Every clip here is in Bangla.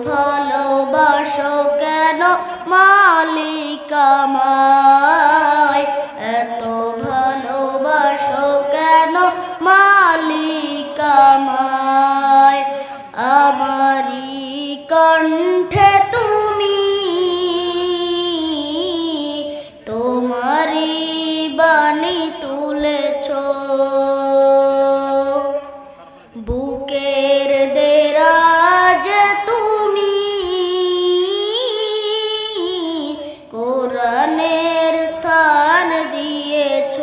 ভালোবাসো কেন মালিক আমায়, এত ভালোবাসো কেন মালিক আমায়। আমারি কণ্ঠে তুমি তোমারি বাণী তুলেছ, বুকের দেরাজ তুমি কোরআনের স্থান দিয়েছ।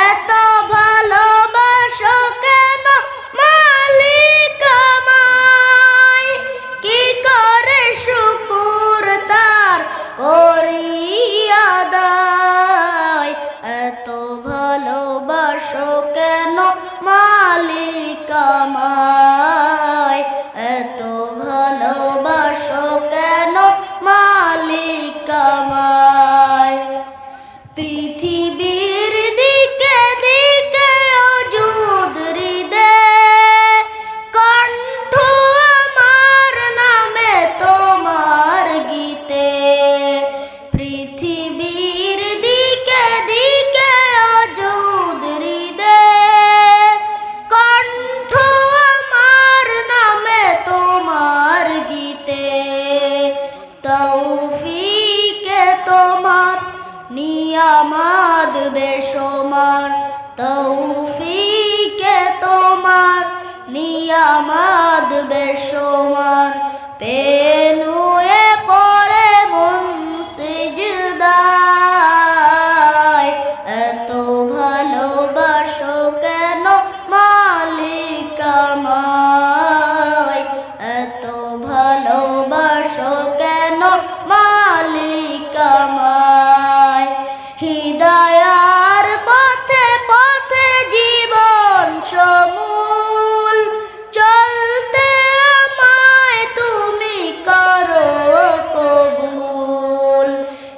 এত ভালোবাসো কেন মালিক আমায়, কি করে শুকুর তার করি আদায়। এত ভালোবাসো কেন মালিক আমায়, এত ভালোবাসো কেন মালিক আমায়। পৃথিবীর দিকে দিকে অযুদ হৃদে কণ্ঠ আমার নামে তোমার গীতে। পৃথিবীর দিকে দিকে অযুদ হৃদে কণ্ঠ আমার নামে তোমার গীতে। তৌফিকে তোমার নিয়ামত বেশমার, তৌফিকে তোমার নিয়ামত বেশমার। পেনুয়ে পরে মন সিজদায়, এত ভালোবাসো কেন মালিক আমায়, এত ভালোবাসো কেন মালিক আমায়। হিদায়ার পথে পথে জীবন সমূল চলতে আমায় তুমি করো কবুল।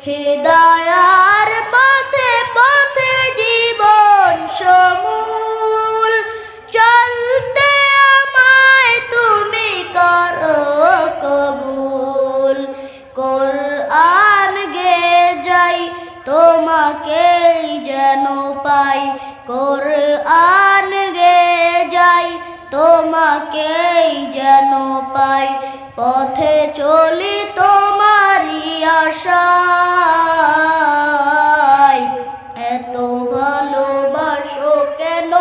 হিদায়ার পথে পথে জীবন সমূল চলতে আমায় তুমি করো কবুল। কোরআন গে যাই তোমাকেই যেন পাই, কোরআন গে যাই তোমাকেই যেন পাই। পথে চলি তোমারি আশায়, এত ভালোবাসো কেন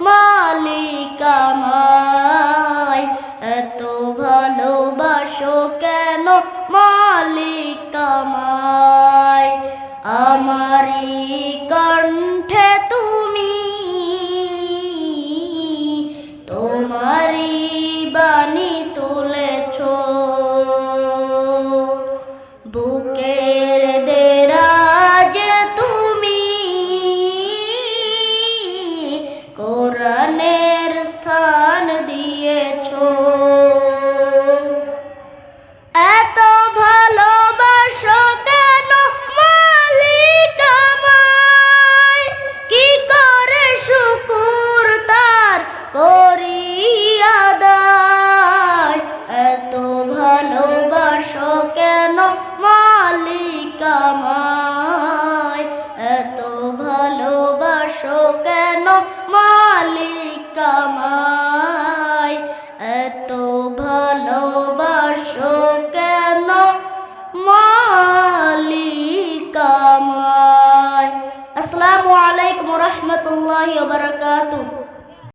মালিক আমায়, এত ভালোবাসো কেন মালিক আমায়। আমারি কণ্ঠে তুমি তোমারি বাণী তুলেছ, বুকের দেরাজ তুমি কোরআনের স্থান দিয়েছ। এত ভালোবাসো কেন মালিক আমায়, কি করে শুকুর তার করি আদায়। এত ভালোবাসো কেন মালিক আমায়, এত ভালোবাসো কেন মালিক আমায়, এত ভালোবাসো কেন মালিক আমায়। আসসালামু আলাইকুম ওয়া রাহমাতুল্লাহি ওয়া বারাকাতুহু।